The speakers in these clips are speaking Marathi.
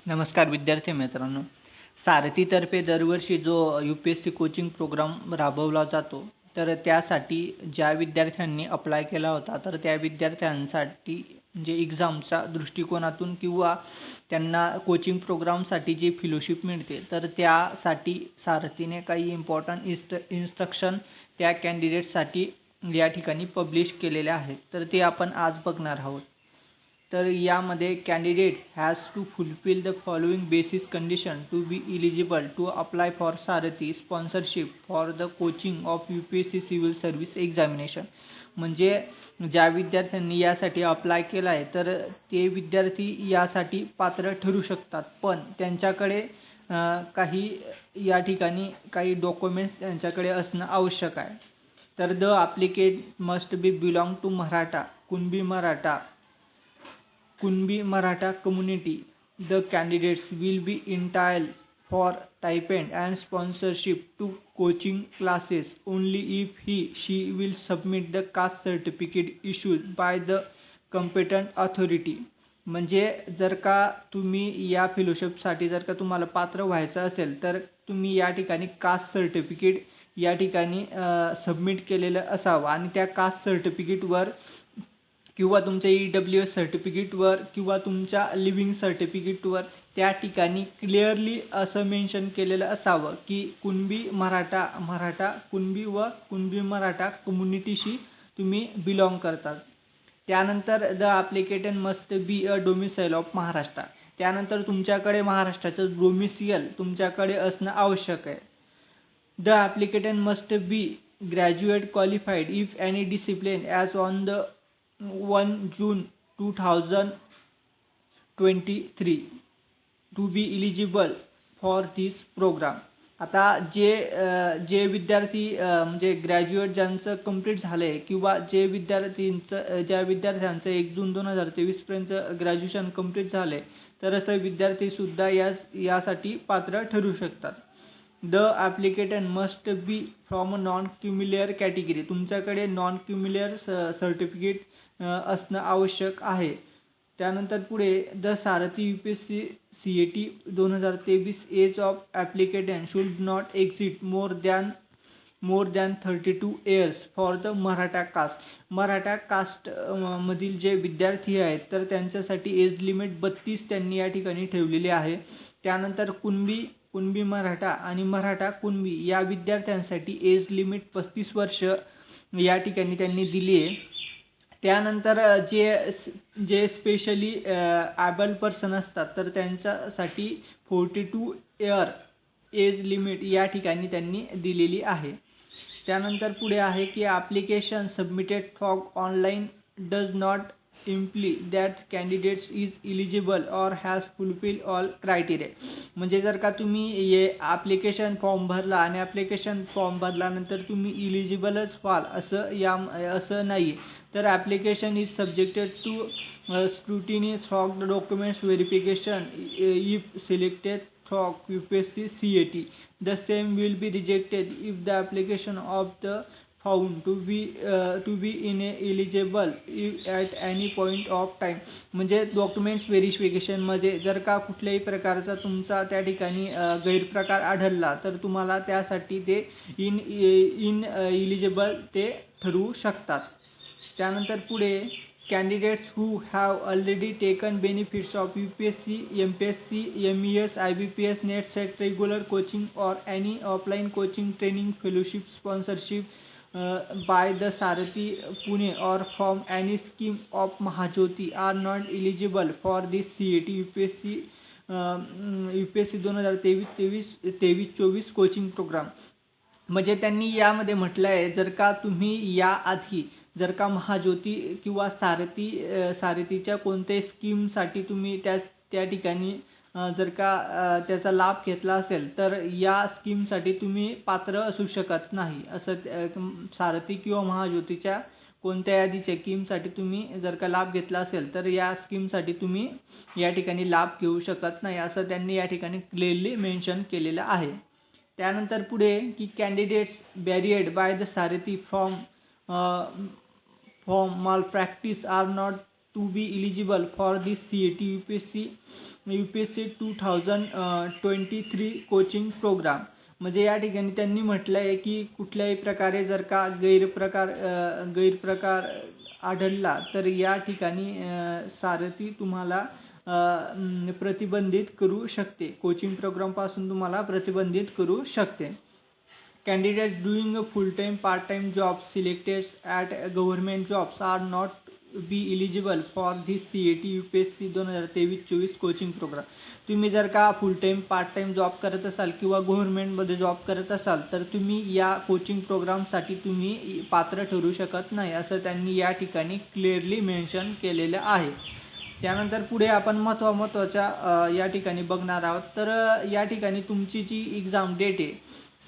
नमस्कार विद्यार्थी मित्रांनो. सारथीतर्फे दरवर्षी जो UPSC कोचिंग प्रोग्राम राबवला जातो, तर त्यासाठी ज्या विद्यार्थ्यांनी अप्लाय केला होता, तर त्या विद्यार्थ्यांसाठी जे एक्झामच्या दृष्टिकोनातून किंवा त्यांना कोचिंग प्रोग्रामसाठी जी फेलोशिप मिळते, तर त्यासाठी सारथीने काही इम्पॉर्टंट इन्स्ट्रक्शन त्या कॅन्डिडेटसाठी या ठिकाणी पब्लिश केलेले आहेत. तर ते आपण आज बघणार आहोत. तर यामध्ये candidate has to fulfil the following basic condition to be eligible to apply for Sarthi sponsorship for the coaching of UPSC civil service examination. म्हणजे ज्या विद्यार्थ्यांनी यासाठी अप्लाय केला आहे, तर ते विद्यार्थी यासाठी पात्र ठरू शकतात, पण त्यांच्याकडे काही या ठिकाणी काही डॉक्युमेंट्स त्यांच्याकडे असणं आवश्यक आहे. तर the applicant must be belong to Kunbi Maratha community. The candidates will be entitled for stipend and sponsorship to coaching classes only if she will submit the caste certificate issued by the competent authority. म्हणजे जर का तुम्ही या फेलोशिपसाठी जर का तुम्हाला पात्र व्हायचं असेल, तर तुम्ही या ठिकाणी कास्ट सर्टिफिकेट या ठिकाणी सबमिट केलेलं असावं आणि त्या कास्ट सर्टिफिकेटवर किंवा तुमच्या EWS सर्टिफिकेटवर किंवा तुमच्या लिव्हिंग सर्टिफिकेटवर त्या ठिकाणी क्लिअरली असं मेन्शन केलेलं असावं की कुणबी कुणबी व कुणबी मराठा कम्युनिटीशी तुम्ही बिलॉंग करतात. त्यानंतर the applicant must be a domicile of Maharashtra. त्यानंतर तुमच्याकडे महाराष्ट्राचं डोमिसियल तुमच्याकडे असणं आवश्यक आहे. The applicant must be graduate qualified if any discipline as on the 1 June 2023 to be eligible for this program. आता जे विद्यार्थी म्हणजे ग्रॅज्युएट ज्यांचं कंप्लीट झालं आहे किंवा ज्या विद्यार्थ्यांचं 1 जून 2023 पर्यंत ग्रॅज्युएशन कंप्लीट झालं आहे, तर असे विद्यार्थीसुद्धा यासाठी पात्र ठरू शकतात. The applicant must be from non creamy layer category. तुमच्याकडे नॉन क्युम्युलर सर्टिफिकेट असणं आवश्यक आहे. त्यानंतर पुढे the Sarathi UPSC CET 2023 age of applicant should not exceed more than 32 years for the Maratha caste. Maratha caste मधील जे विद्यार्थी आहेत, तर त्यांच्यासाठी एज लिमिट 32 त्यांनी या ठिकाणी ठेवलेली आहे. त्यानंतर कुणबी मराठा आणि मराठा कुणबी या विद्यार्थ्यांसाठी एज लिमिट 35 वर्ष या ठिकाणी त्यांनी दिली आहे. त्यानंतर जे स्पेशली ॲबल पर्सन असतात, तर त्यांच्यासाठी 42 इयर एज लिमिट या ठिकाणी त्यांनी दिलेली आहे. त्यानंतर पुढे आहे की application submitted for online does not imply that candidates is eligible or has fulfil all criteria. म्हणजे जर का तुम्ही हे ॲप्लिकेशन फॉर्म भरला आणि ॲप्लिकेशन फॉर्म भरल्यानंतर तुम्ही इलिजिबलच व्हाल असं नाही. तर application is subjected to scrutiny from the documents verification if selected from UPSC CET. The same will be rejected if the application of the found to be ineligible at any point of time. म्हणजे डॉक्युमेंट्स व्हेरिफिकेशनमध्ये जर का कुठल्याही प्रकारचा तुमचा त्या ठिकाणी गैरप्रकार आढळला, तर तुम्हाला त्यासाठी ते इलिजिबल ते ठरवू शकतात. त्यानंतर पुढे candidates who have already taken benefits of UPSC, MPSC, MES, IBPS, NET, SET regular coaching or any offline coaching training fellowship sponsorship by the Sarathi Pune or from any scheme of Mahajyoti are not eligible for this CET UPSC 2023-24 coaching programme. म्हणजे त्यांनी यामध्ये म्हटलं आहे, जर का तुम्ही याआधी जर का महाज्योती किंवा सारथीच्या कोणत्याही स्कीमसाठी तुम्ही त्या ठिकाणी जर का त्याचा लाभ घेतला असेल, तर या स्कीमसाठी तुम्ही पात्र असू शकत नाही. असं सारथी किंवा महाज्योतीच्या कोणत्याही आधीच्या स्कीमसाठी तुम्ही जर का लाभ घेतला असेल, तर या स्कीमसाठी तुम्ही या ठिकाणी लाभ घेऊ शकत नाही, असं त्यांनी या ठिकाणी क्लिअरली मेन्शन केलेलं आहे. त्यानंतर पुढे की candidates barred by the Sarathi from malpractice are not to be eligible for this CET UPSC UPSC 2023 coaching programme. म्हणजे या ठिकाणी त्यांनी म्हटलं आहे की कुठल्याही प्रकारे जर का गैरप्रकार आढळला तर या ठिकाणी सारथी तुम्हाला प्रतिबंधित करू शकते. कोचिंग प्रोग्रामपासून तुम्हाला प्रतिबंधित करू शकते. Candidates doing a full-time, part-time job selected at government jobs are not be eligible for this CET UPSC 2023-24 coaching programme. तुम्ही जर का full time part time job करत असाल किंवा गव्हर्नमेंटमध्ये जॉब करत असाल तर तुम्ही या कोचिंग प्रोग्रामसाठी तुम्ही पात्र ठरू शकत नाही असं त्यांनी या ठिकाणी क्लिअरली मेन्शन केलेलं आहे. त्यानंतर पुढे आपण महत्त्वाच्या या ठिकाणी बघणार आहोत. तर या ठिकाणी तुमची जी एक्झाम डेट आहे,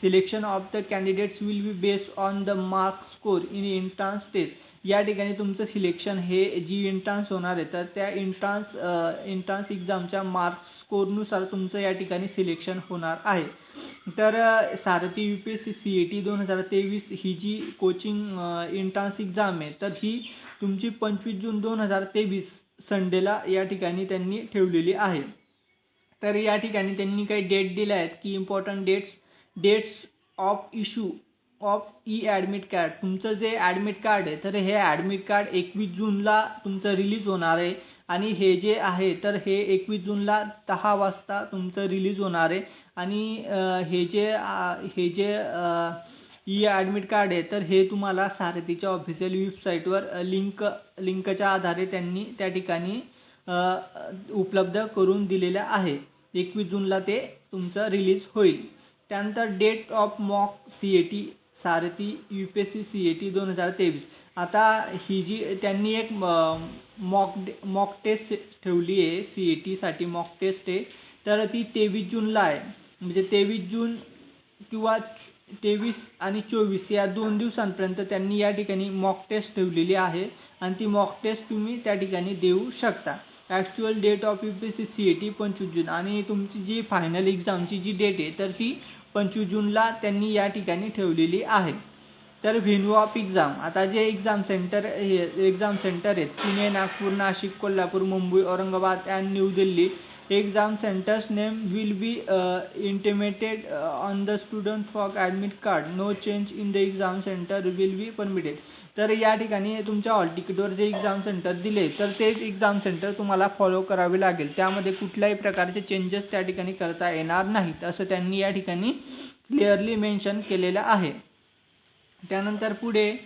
selection of the candidates will be based on the mark score in entrance test. या ठिकाणी तुमचं सिलेक्शन हे जी एंट्रन्स होणार आहे तर त्या एंट्रन्स एक्झामच्या मार्क्स स्कोरनुसार तुमचं या ठिकाणी सिलेक्शन होणार आहे. तर सारथी UPSC CET 2023 ही जी कोचिंग एंट्रन्स एक्झाम आहे तर ही तुमची 25 जून 2023 संडेला या ठिकाणी त्यांनी ठेवलेली आहे. तर या ठिकाणी त्यांनी काही डेट दिल्या आहेत की important dates of issue of admit card. तुमचं जे ॲडमिट कार्ड आहे तर हे ॲडमिट कार्ड 21 जूनला तुमचं रिलीज होणार आहे आणि हे जे आहे तर हे 21 जूनला 10 वाजता तुमचं रिलीज होणार आहे. आणि हे जे ॲडमिट कार्ड आहे तर हे तुम्हाला सारथीच्या ऑफिशियल वेबसाईटवर लिंकच्या आधारे त्यांनी त्या ठिकाणी उपलब्ध करून दिलेलं आहे. 21 जूनला ते तुमचं रिलीज होईल. त्यानंतर date of mock CET Sarthi UPSC CET 2023. आता ही जी त्यांनी एक मॉक टेस्ट ठेवली आहे CET साठी मॉक टेस्ट आहे तर ती 23 जूनला आहे. म्हणजे 23 जून किंवा 23 आणि 24 या 2 दिवसांपर्यंत त्यांनी या ठिकाणी मॉक टेस्ट ठेवलेली आहे आणि ती मॉक टेस्ट तुम्ही त्या ठिकाणी देऊ शकता. Actual date of UPSC CET 25 जून आणि तुमची जी फायनल एक्झामची जी डेट आहे तर ती 25 जूनला त्यांनी या ठिकाणी ठेवलेली आहे. तर व्हेन्यू ऑफ एक्झाम. आता जे एक्झाम सेंटर आहेत Pune, Nagpur, Nashik, Kolhapur, Mumbai, Aurangabad and new Delhi. Exam centers name will be intimated on the student for admit card. No change in the exam center will be permitted. तर या ठिकाणी तुमच्या हॉल तिकीटवर जे एक्झाम सेंटर दिले तर तेच एक्झाम सेंटर तुम्हाला फॉलो करावे लागेल. त्यामध्ये कुठल्याही प्रकारचे चेंजेस त्या ठिकाणी करता येणार नाहीत असं त्यांनी या ठिकाणी क्लिअरली मेन्शन केलेलं आहे. त्यानंतर पुढे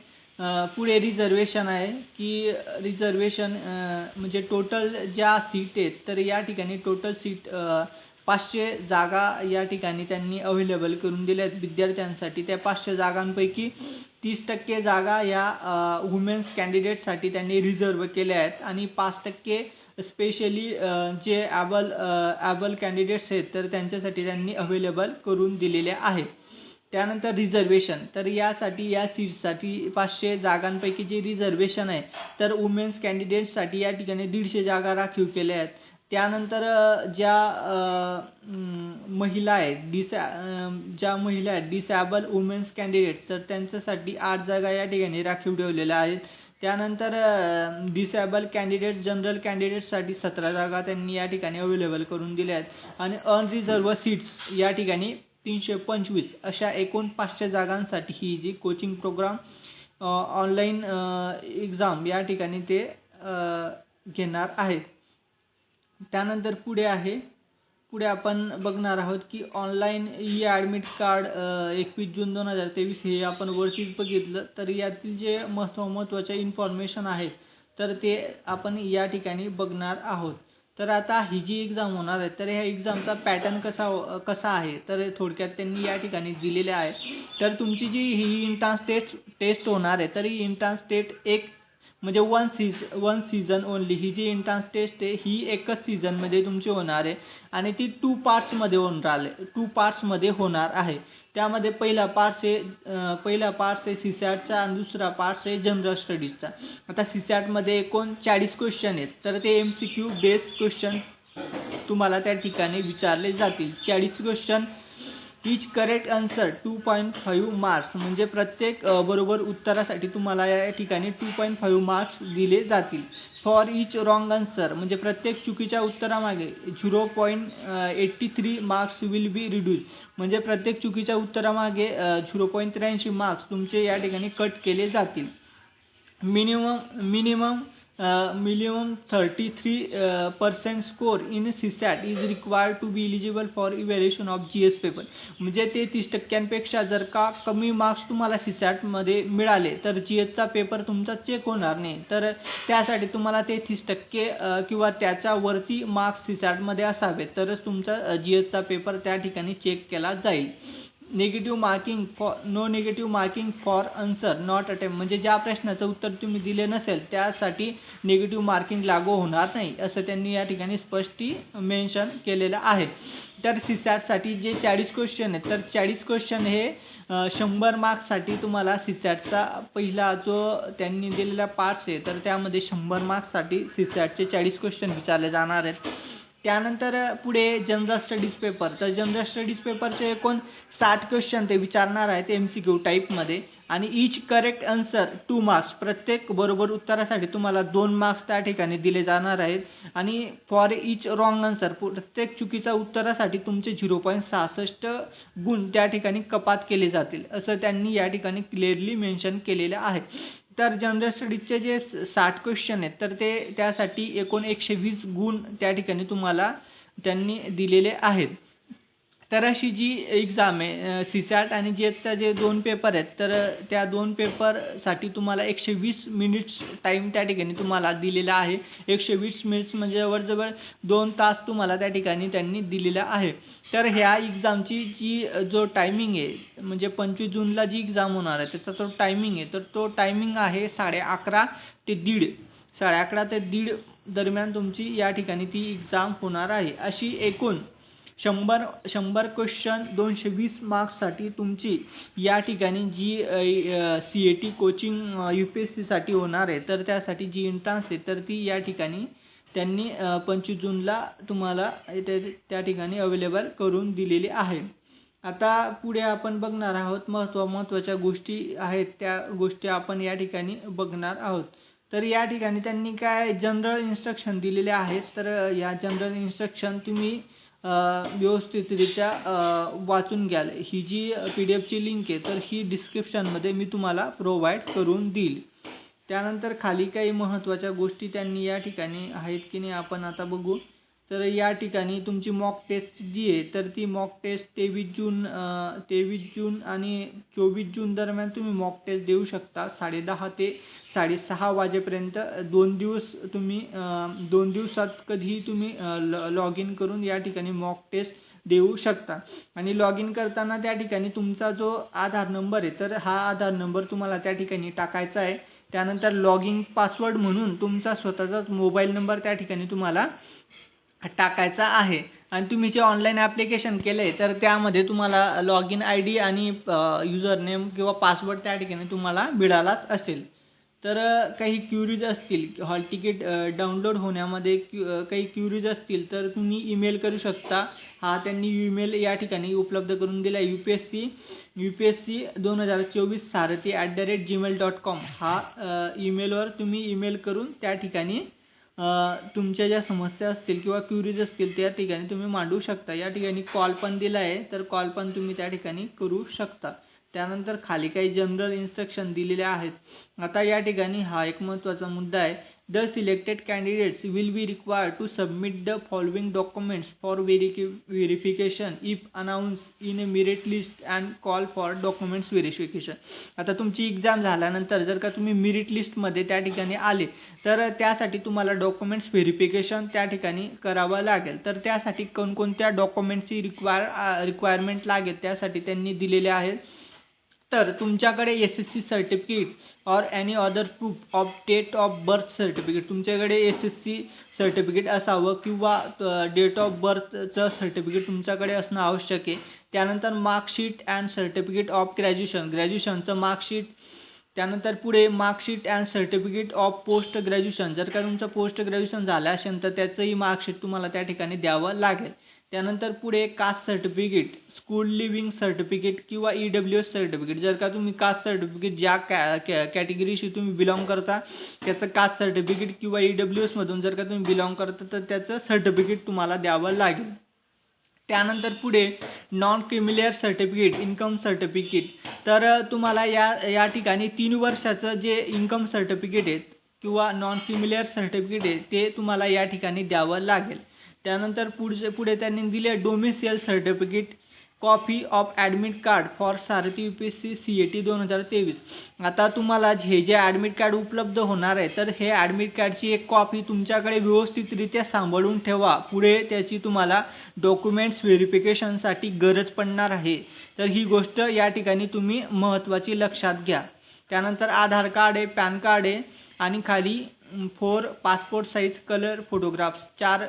रिझर्वेशन आहे की रिझर्वेशन म्हणजे टोटल ज्या सीट आहेत तर या ठिकाणी टोटल सीट 500 जागा या ठिकाणी त्यांनी अवेलेबल करून दिल्या आहेत विद्यार्थ्यांसाठी. त्या 500 जागांपैकी 30% जागा या वुमेन्स कॅन्डिडेटसाठी त्यांनी रिझर्व केल्या आहेत आणि 5% स्पेशली जे ॲबल कॅन्डिडेट्स आहेत तर त्यांच्यासाठी त्यांनी अवेलेबल करून दिलेल्या आहेत. त्यानंतर रिझर्वेशन. तर यासाठी या सीटसाठी 500 जागांपैकी जे रिझर्वेशन आहे तर वुमेन्स कॅन्डिडेटसाठी या ठिकाणी 150 जागा राखीव केल्या आहेत. त्यानंतर ज्या महिला आहेत डिसॅबल वुमेन्स कॅन्डिडेट तर त्यांच्यासाठी 8 जागा या ठिकाणी राखीव ठेवलेल्या आहेत. त्यानंतर डिसॅबल कॅन्डिडेट जनरल कॅन्डिडेटसाठी 17 जागा त्यांनी या ठिकाणी अवेलेबल करून दिल्या आहेत आणि अनरिझर्व सीट्स या ठिकाणी 325 अशा एकूण 500 जागांसाठी ही जी कोचिंग प्रोग्राम ऑनलाईन एक्झाम या ठिकाणी ते घेणार आहेत. त्यानंतर पुढे आपण बघणार आहोत की ऑनलाईन ॲडमिट कार्ड 21 जून 2023 हे आपण वरतीच बघितलं. तर यातील जे महत्त्वाच्या इन्फॉर्मेशन आहेत तर ते आपण या ठिकाणी बघणार आहोत. तर आता ही जी एक्झाम होणार आहे तर ह्या एक्झामचा पॅटर्न कसा आहे तर थोडक्यात त्यांनी या ठिकाणी दिलेले आहे. तर तुमची जी ही एंट्रन्स टेस्ट होणार आहे तर ही एंट्रन्स टेस्ट म्हणजे वन सीझन ओनली. ही जी एंट्रन्स टेस्ट आहे ही एकच सीझनमध्ये तुमची होणार आहे आणि ती 2 पार्ट्समध्ये होणार आहे. त्यामध्ये पहिला पार्ट आहे सीसॅटचा आणि दुसरा पार्ट आहे जनरल स्टडीजचा. आता सीसॅटमध्ये एकूण 40 क्वेश्चन आहेत तर ते MCQ बेस्ड क्वेश्चन तुम्हाला त्या ठिकाणी विचारले जातील. 40 क्वेश्चन इच करेक्ट आन्सर 2.5 मार्क्स, म्हणजे प्रत्येक बरोबर उत्तरासाठी तुम्हाला या ठिकाणी 2.5 मार्क्स दिले जातील. फॉर इच रॉंग आन्सर, म्हणजे प्रत्येक चुकीच्या उत्तरामागे 0.83 मार्क्स विल बी रिड्यूस, म्हणजे प्रत्येक चुकीच्या उत्तरामागे 0.83 मार्क्स तुमचे या ठिकाणी कट केले जातील. Minimum 33% score in CSAT is required to be eligible for evaluation of GS paper, म्हणजे 33% जर का कमी मार्क्स तुम्हाला CSAT मध्ये मिळाले तर GSचा पेपर तुमचा चेक होणार नाही. तर त्यासाठी तुम्हाला 33% किंवा त्याच्यावरती मार्क्स CSAT मध्ये असावे तरच तुमचा GSचा पेपर त्या ठिकाणी चेक केला जाईल. No negative marking for answer not attempt, म्हणजे ज्या प्रश्नाचं उत्तर तुम्ही दिले नसेल त्यासाठी नेगेटिव्ह मार्किंग लागू होणार नाही, असं त्यांनी या ठिकाणी स्पष्ट मेन्शन केलेलं आहे. तर CSATसाठी जे 40 क्वेश्चन आहेत तर 40 क्वेश्चन हे 100 मार्क्ससाठी तुम्हाला CSATचा पहिला जो त्यांनी दिलेला पार्ट्स आहे तर त्यामध्ये 100 मार्क्ससाठी CSATचे 40 क्वेश्चन विचारले जाणार आहेत. त्यानंतर पुढे जनरल स्टडीज पेपर, तर जनरल स्टडीज पेपरचे एकूण 60 क्वेश्चन ते विचारणार आहेत MCQ टाईपमध्ये, आणि इच करेक्ट आन्सर 2 मार्क्स, प्रत्येक बरोबर उत्तरासाठी तुम्हाला 2 मार्क्स त्या ठिकाणी दिले जाणार आहेत. आणि फॉर इच रॉंग आन्सर, प्रत्येक चुकीच्या उत्तरासाठी तुमचे 0.66 गुण त्या ठिकाणी कपात केले जातील, असं त्यांनी या ठिकाणी क्लिअरली मेन्शन केलेलं आहे. तर जनरल स्टडीजचे जे 60 क्वेश्चन आहेत तर ते त्यासाठी एकूण 120 गुण त्या ठिकाणी तुम्हाला त्यांनी दिलेले आहेत. तर अशी जी एक्झाम आहे CSAT आणि GSचा जे 2 पेपर आहेत तर त्या 2 पेपरसाठी तुम्हाला 120 मिनिट्स टाईम त्या ठिकाणी तुम्हाला दिलेला आहे. 120 मिनिट्स म्हणजे जवळजवळ 2 तास तुम्हाला त्या ठिकाणी त्यांनी दिलेला आहे. तर ह्या एक्झामची जी जो टायमिंग आहे म्हणजे 25 जूनला जी एक्झाम होणार आहे त्याचा जो टायमिंग आहे तर तो टायमिंग आहे 11:30 ते 1:30, 11:30 ते 1:30 दरम्यान तुमची या ठिकाणी ती एक्झाम होणार आहे. अशी एकूण 100 क्वेश्चन 220 मार्क्ससाठी तुमची या ठिकाणी जी CAT कोचिंग UPSCसाठी होणार आहे तर त्यासाठी जी एंट्रन्स आहे तर ती या ठिकाणी त्यांनी 25 जूनला तुम्हाला त्या ठिकाणी अवेलेबल करून दिलेली आहे. आता पुढे आपण बघणार आहोत महत्त्वाच्या गोष्टी आहेत त्या गोष्टी आपण या ठिकाणी बघणार आहोत. तर या ठिकाणी त्यांनी काय जनरल इन्स्ट्रक्शन दिलेले आहेत तर या जनरल इन्स्ट्रक्शन तुम्ही व्यवस्थितरित्या वाचून घ्याल. ही जी PDFची लिंक आहे तर ही डिस्क्रिप्शनमध्ये मी तुम्हाला प्रोव्हाइड करून देईल. त्यानंतर खाली काही महत्त्वाच्या गोष्टी त्यांनी या ठिकाणी आहेत की नाही आपण आता बघू. तर या ठिकाणी तुमची मॉक टेस्ट जी आहे तर ती मॉक टेस्ट 23 जून आणि 24 जून दरम्यान तुम्ही मॉक टेस्ट देऊ शकता. 10:30 ते 6:30 वाजेपर्यंत 2 दिवस तुम्ही 2 दिवसात कधीही तुम्ही लॉग इन करून या ठिकाणी मॉक टेस्ट देऊ शकता. आणि लॉग इन करताना त्या ठिकाणी तुमचा जो आधार नंबर आहे तर हा आधार नंबर तुम्हाला त्या ठिकाणी टाकायचा आहे. त्यानंतर लॉगिन पासवर्ड म्हणून तुमचा स्वतःचाच मोबाईल नंबर त्या ठिकाणी तुम्हाला टाकायचा आहे. आणि तुम्ही जे ऑनलाईन ॲप्लिकेशन केलं आहे तर त्यामध्ये तुम्हाला लॉग इन ID आणि युजर नेम किंवा पासवर्ड त्या ठिकाणी तुम्हाला मिळालाच असेल. तर काही क्युरीज असतील हॉल तिकीट डाउनलोड होण्यामध्ये काही क्युरीज असतील तर तुम्ही ईमेल करू शकता. हा त्यांनी ईमेल या ठिकाणी उपलब्ध करून दिला आहे UPSC 2024 सारथी@gmail.com हा ईमेलवर तुम्ही ईमेल करून त्या ठिकाणी तुमच्या ज्या समस्या असतील किंवा क्युरीज असतील त्या ठिकाणी तुम्ही मांडू शकता. या ठिकाणी कॉल पण दिला आहे तर कॉल पण तुम्ही त्या ठिकाणी करू शकता. त्यानंतर खाली काही जनरल इन्स्ट्रक्शन दिलेले आहेत. आता या ठिकाणी हा एक महत्त्वाचा मुद्दा आहे. The selected candidates will be required to submit the following documents for verification if announce in merit list and call for documents verification. आता तुमची एक्झाम झाल्यानंतर जर का तुम्ही मेरिट लिस्टमध्ये त्या ठिकाणी आले तर त्यासाठी तुम्हाला डॉक्युमेंट्स व्हेरिफिकेशन त्या ठिकाणी करावं लागेल. तर त्यासाठी कोणकोणत्या डॉक्युमेंट्सची रिक्वायरमेंट लागेल त्यासाठी त्यांनी दिलेले आहेत. तर तुमच्याकडे SSC certificate or any other proof of date of birth certificate, तुमच्याकडे SSC सर्टिफिकेट असावं किंवा डेट ऑफ बर्थचं सर्टिफिकेट तुमच्याकडे असणं आवश्यक आहे. त्यानंतर मार्कशीट अँड सर्टिफिकेट ऑफ ग्रॅज्युएशनचं मार्कशीट. त्यानंतर पुढे marksheet and certificate of post graduation, जर का तुमचं पोस्ट ग्रॅज्युएशन झालं असेल तर त्याचंही मार्कशीट तुम्हाला त्या ठिकाणी द्यावं लागेल. त्यानंतर पुढे caste certificate, school leaving certificate किंवा EWS सर्टिफिकेट. जर का तुम्ही कास्ट सर्टिफिकेट ज्या कॅटेगरीशी तुम्ही बिलॉंग करता त्याचं कास्ट सर्टिफिकेट किंवा EWS मधून जर का तुम्ही बिलॉंग करता तर त्याचं सर्टिफिकेट तुम्हाला द्यावं लागेल. त्यानंतर पुढे non creamy layer certificate, income certificate. तर तुम्हाला या ठिकाणी 3 वर्षाचं जे इन्कम सर्टिफिकेट आहे किंवा नॉन क्रिमिलियर सर्टिफिकेट आहे ते तुम्हाला या ठिकाणी द्यावं लागेल. त्यानंतर पुढे त्यांनी दिले domicile certificate, copy of admit card for Sarthi UPSC CAT 2023. आता तुम्हाला जे ॲडमिट कार्ड उपलब्ध होणार आहे तर हे ॲडमिट कार्डची एक कॉपी तुमच्याकडे व्यवस्थितरित्या सांभाळून ठेवा. पुढे त्याची तुम्हाला डॉक्युमेंट्स व्हेरिफिकेशनसाठी गरज पडणार आहे. तर ही गोष्ट या ठिकाणी तुम्ही महत्त्वाची लक्षात घ्या. त्यानंतर आधार कार्ड आहे, पॅन कार्ड आहे आणि खाली 4 passport size colour photographs, 4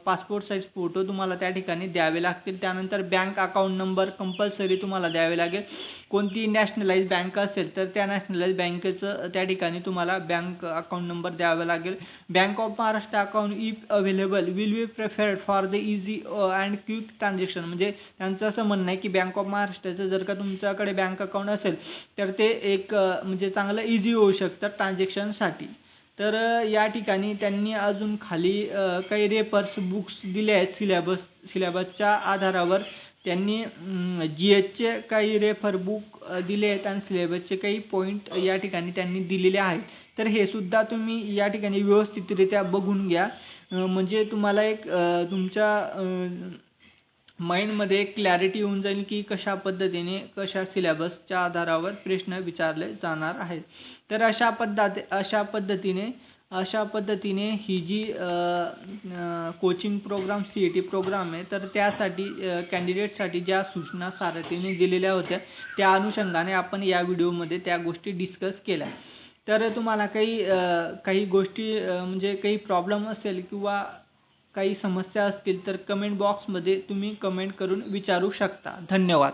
passport size photo तुम्हाला त्या ठिकाणी द्यावे लागतील. त्यानंतर बँक अकाउंट नंबर कंपल्सरी तुम्हाला द्यावे लागेल. कोणती नॅशनलाइज बँक असेल तर त्या नॅशनलाइज बँकेचं त्या ठिकाणी तुम्हाला बँक अकाउंट नंबर द्यावा लागेल. Bank of Maharashtra account if available will be preferred for the easy and quick transaction. म्हणजे त्यांचं असं म्हणणं आहे की बँक ऑफ महाराष्ट्राचं जर का तुमच्याकडे बँक अकाउंट असेल तर ते एक म्हणजे चांगलं इझी होऊ शकतं ट्रान्झॅक्शनसाठी. तर या ठिकाणी त्यांनी अजून खाली काही रेफर्स बुक्स दिले आहेत. सिलेबसच्या आधारावर त्यांनी GHचे काही रेफर बुक दिले आहेत आणि सिलेबसचे काही पॉईंट या ठिकाणी त्यांनी दिलेले आहेत. तर हे सुद्धा तुम्ही या ठिकाणी व्यवस्थितरित्या बघून घ्या. म्हणजे तुम्हाला एक तुमच्या माइंडमध्ये एक क्लॅरिटी येऊन जाईल की कशा सिलेबसच्या आधारावर प्रश्न विचारले जाणार आहेत. तर अशा पद्धतीने ही जी कोचिंग प्रोग्राम CAT प्रोग्राम आहे तर त्यासाठी कॅन्डिडेटसाठी ज्या सूचना सारथीने दिलेल्या होत्या त्या अनुषंगाने आपण या व्हिडिओमध्ये त्या गोष्टी डिस्कस केल्या. तर तुम्हाला काही गोष्टी म्हणजे काही प्रॉब्लेम असेल किंवा काही समस्या असतील तर कमेंट बॉक्समध्ये तुम्ही कमेंट करून विचारू शकता. धन्यवाद.